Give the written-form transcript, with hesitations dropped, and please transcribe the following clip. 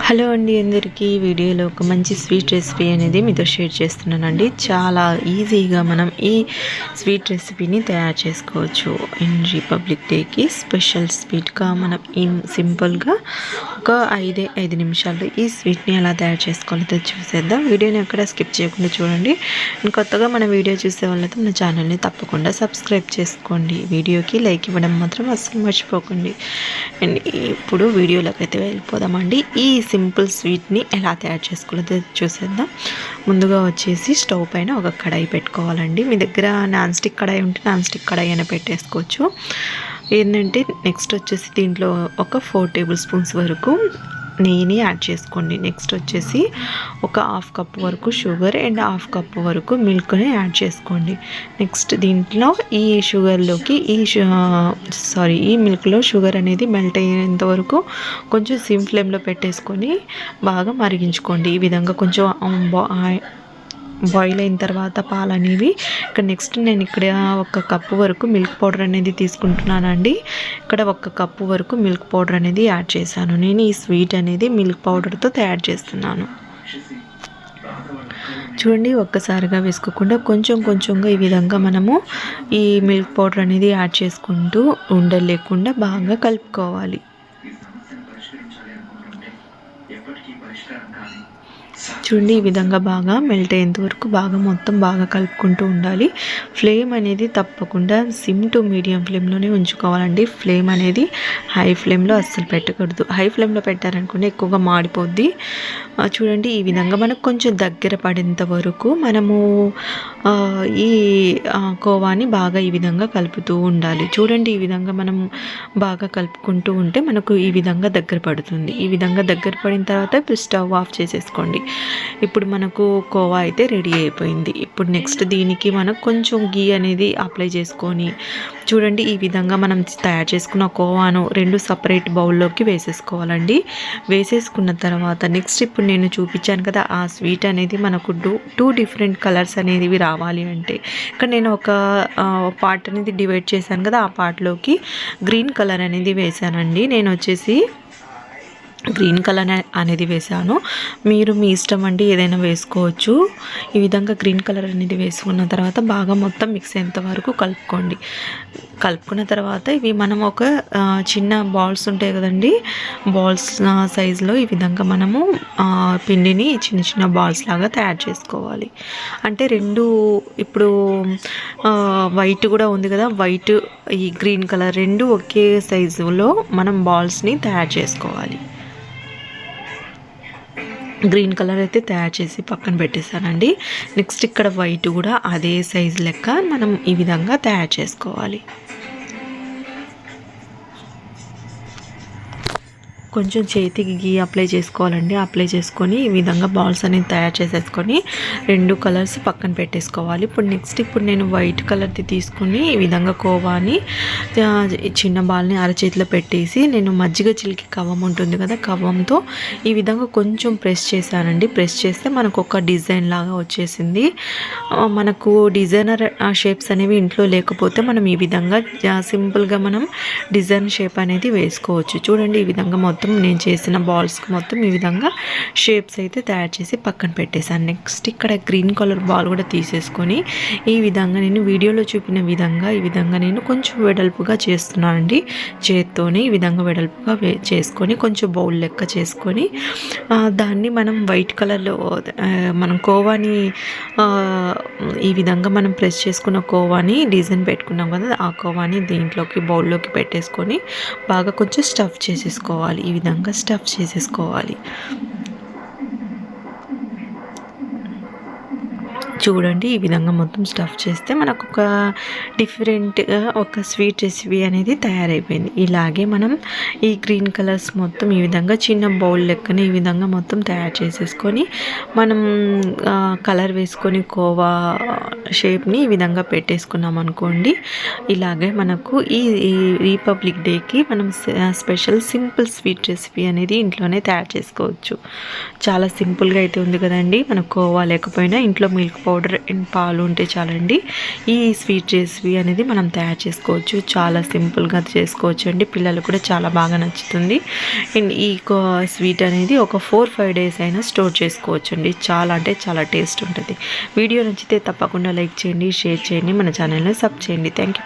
Hello అండి, అందరికీ వీడియోలో ఒక మంచి స్వీట్ రెసిపీ అనేది మీతో షేర్ చేస్తున్నానండి. చాలా ఈజీగా మనం ఈ స్వీట్ రెసిపీని తయారు చేసుకోవచ్చు. ఇన్ రిపబ్లిక్ డేకి స్పెషల్ స్వీట్గా మనం సింపుల్గా ఒక 5 నిమిషాల్లో ఈ స్వీట్ని ఎలా తయారు చేసుకోవాలో చూసేద్దాం. వీడియోని ఎక్కడ స్కిప్ చేయకుండా చూడండి. కొత్తగా మన వీడియో చూసే వాళ్ళతో మన ఛానల్ని తప్పకుండా సబ్స్క్రైబ్ చేసుకోండి. వీడియోకి లైక్ ఇవ్వడం మాత్రం అస్సలు మర్చిపోకండి. అండ్ ఇప్పుడు వీడియోలోకి అయితే వెళ్ళిపోదామండి. ఈ సింపుల్ స్వీట్ని ఎలా తయారు చేసుకోవాలో చూసేద్దాం. ముందుగా వచ్చేసి స్టవ్ పైన ఒక కడాయి పెట్టుకోవాలండి. మీ దగ్గర నాన్ స్టిక్ కడాయి ఉంటే నాన్ స్టిక్ కడాయి అయినా పెట్టేసుకోవచ్చు. ఏంటంటే నెక్స్ట్ వచ్చేసి దీంట్లో ఒక 4 టేబుల్ స్పూన్స్ వరకు నెయ్యిని యాడ్ చేసుకోండి. నెక్స్ట్ వచ్చేసి ఒక 1/2 కప్ వరకు షుగర్ అండ్ 1/2 కప్ వరకు మిల్క్ని యాడ్ చేసుకోండి. నెక్స్ట్ దీంట్లో ఈ షుగర్లోకి ఈ మిల్క్లో షుగర్ అనేది మెల్ట్ అయ్యేంత వరకు కొంచెం సిమ్ ఫ్లేమ్లో పెట్టేసుకొని బాగా మరిగించుకోండి. ఈ విధంగా కొంచెం బాయిల్ అయిన తర్వాత పాలు అనేవి నెక్స్ట్ నేను ఇక్కడ 1 కప్పు వరకు మిల్క్ పౌడర్ అనేది తీసుకుంటున్నానండి. ఇక్కడ 1 కప్పు వరకు మిల్క్ పౌడర్ అనేది యాడ్ చేశాను. నేను ఈ స్వీట్ అనేది మిల్క్ పౌడర్తో తయారు చేస్తున్నాను. చూడండి, ఒక్కసారిగా వేసుకోకుండా కొంచెంగా ఈ విధంగా మనము ఈ మిల్క్ పౌడర్ అనేది యాడ్ చేసుకుంటూ ఉండలు లేకుండా బాగా కలుపుకోవాలి. చూడండి, ఈ విధంగా బాగా మెల్ట్ అయ్యేంత వరకు మొత్తం బాగా కలుపుకుంటూ ఉండాలి. ఫ్లేమ్ అనేది తప్పకుండా సిమ్ టు మీడియం ఫ్లేమ్లోనే ఉంచుకోవాలండి. ఫ్లేమ్ అనేది హై ఫ్లేమ్లో అస్సలు పెట్టకూడదు. హై ఫ్లేమ్లో పెట్టారనుకుంటే ఎక్కువగా మాడిపోద్ది. చూడండి, ఈ విధంగా మనకు కొంచెం దగ్గర పడేంత వరకు మనము ఈ కోవాని బాగా ఈ విధంగా కలుపుతూ ఉండాలి. చూడండి, ఈ విధంగా మనం బాగా కలుపుకుంటూ ఉంటే మనకు ఈ విధంగా దగ్గర పడుతుంది. ఈ విధంగా దగ్గర పడిన తర్వాత ఇప్పుడు స్టవ్ ఆఫ్ చేసేసుకోండి. ఇప్పుడు మనకు కోవా అయితే రెడీ అయిపోయింది. ఇప్పుడు నెక్స్ట్ దీనికి మనకు కొంచెం గీ అనేది అప్లై చేసుకొని చూడండి, ఈ విధంగా మనం తయారు చేసుకున్న కోవాను 2 సపరేట్ బౌల్లోకి వేసేసుకోవాలండి. వేసేసుకున్న తర్వాత నెక్స్ట్ ఇప్పుడు నేను చూపించాను కదా, ఆ స్వీట్ అనేది మనకు 2 డిఫరెంట్ కలర్స్ అనేవి రావాలి అంటే ఇక్కడ నేను ఒక పార్ట్ అనేది డివైడ్ చేశాను కదా, ఆ పార్ట్లోకి గ్రీన్ కలర్ అనేది వేసానండి. నేను వచ్చేసి గ్రీన్ కలర్ అనేది వేసాను. మీరు మీ ఇష్టం అండి, ఏదైనా వేసుకోవచ్చు. ఈ విధంగా గ్రీన్ కలర్ అనేది వేసుకున్న తర్వాత బాగా మొత్తం మిక్స్ అయ్యేంత వరకు కలుపుకోండి. కలుపుకున్న తర్వాత ఇవి మనం ఒక చిన్న బాల్స్ ఉంటాయి కదండి, బాల్స్ సైజులో ఈ విధంగా మనము పిండిని చిన్న బాల్స్ లాగా తయారు చేసుకోవాలి. అంటే ఇప్పుడు వైట్ కూడా ఉంది కదా, వైట్ ఈ గ్రీన్ కలర్ 2 ఒకే సైజులో మనం బాల్స్ని తయారు చేసుకోవాలి. గ్రీన్ కలర్ అయితే తయారు చేసి పక్కన పెట్టేశానండి. నెక్స్ట్ ఇక్కడ వైట్ కూడా అదే సైజు లెక్క మనం ఈ విధంగా తయారు చేసుకోవాలి. కొంచెం చేతికి గీ అప్లై చేసుకోవాలండి. అప్లై చేసుకొని ఈ విధంగా బాల్స్ అనేది తయారు చేసేసుకొని 2 కలర్స్ పక్కన పెట్టేసుకోవాలి. ఇప్పుడు నేను వైట్ కలర్ది తీసుకుని ఈ విధంగా కోవాని చిన్న బాల్ని అరచేతిలో పెట్టేసి నేను మజ్జిగ చిలికి కవ్వం ఉంటుంది కదా, కవ్వంతో ఈ విధంగా కొంచెం ప్రెస్ చేశానండి. ప్రెస్ చేస్తే మనకు ఒక డిజైన్ లాగా వచ్చేసింది. మనకు డిజైనర్ షేప్స్ అనేవి ఇంట్లో లేకపోతే మనం ఈ విధంగా సింపుల్గా మనం డిజైన్ షేప్ అనేది వేసుకోవచ్చు. చూడండి, ఈ విధంగా మొత్తం నేను చేసిన బాల్స్కి మొత్తం ఈ విధంగా షేప్స్ అయితే తయారు చేసి పక్కన పెట్టేశాను. నెక్స్ట్ ఇక్కడ గ్రీన్ కలర్ బాల్ కూడా తీసేసుకొని ఈ విధంగా నేను వీడియోలో చూపిన విధంగా ఈ విధంగా నేను కొంచెం వెడల్పుగా చేస్తున్నానండి. చేత్తోనే ఈ విధంగా వెడల్పుగా చేసుకొని కొంచెం బౌల్ లెక్క చేసుకొని దాన్ని మనం వైట్ కలర్లో మనం కోవాని ఈ విధంగా మనం ప్రెస్ చేసుకున్న కోవాని డిజైన్ పెట్టుకున్నాం కదా, ఆ కోవాని దీంట్లోకి బౌల్లోకి పెట్టేసుకొని బాగా కొంచెం స్టఫ్ చేసేసుకోవాలి. ఈ విధంగా స్టఫ్ చేసేసుకోవాలి. చూడండి, ఈ విధంగా మొత్తం స్టఫ్ చేస్తే మనకు ఒక డిఫరెంట్గా ఒక స్వీట్ రెసిపీ అనేది తయారైపోయింది. ఇలాగే మనం ఈ గ్రీన్ కలర్స్ మొత్తం ఈ విధంగా చిన్న బౌల్ లెక్కన ఈ విధంగా మొత్తం తయారు చేసేసుకొని మనం కలర్ వేసుకొని కోవా షేప్ని ఈ విధంగా పెట్టేసుకున్నాం అనుకోండి. ఇలాగే మనకు ఈ రిపబ్లిక్ డేకి మనం స్పెషల్ సింపుల్ స్వీట్ రెసిపీ అనేది ఇంట్లోనే తయారు చేసుకోవచ్చు. చాలా సింపుల్గా అయితే ఉంది కదండి. మనకు కోవా లేకపోయినా ఇంట్లో మిల్క్ పౌడర్ పౌడర్ అండ్ పాలు ఉంటే చాలండి ఈ స్వీట్ రెసిపీ అనేది మనం తయారు చేసుకోవచ్చు. చాలా సింపుల్గా చేసుకోవచ్చు అండి. పిల్లలు కూడా చాలా బాగా నచ్చుతుంది. అండ్ ఈ స్వీట్ అనేది ఒక 4-5 డేస్ అయినా స్టోర్ చేసుకోవచ్చు అండి. చాలా అంటే చాలా టేస్ట్ ఉంటుంది. వీడియో నచ్చితే తప్పకుండా లైక్ చేయండి, షేర్ చేయండి, మన ఛానల్ని సబ్ చేయండి. Thank you.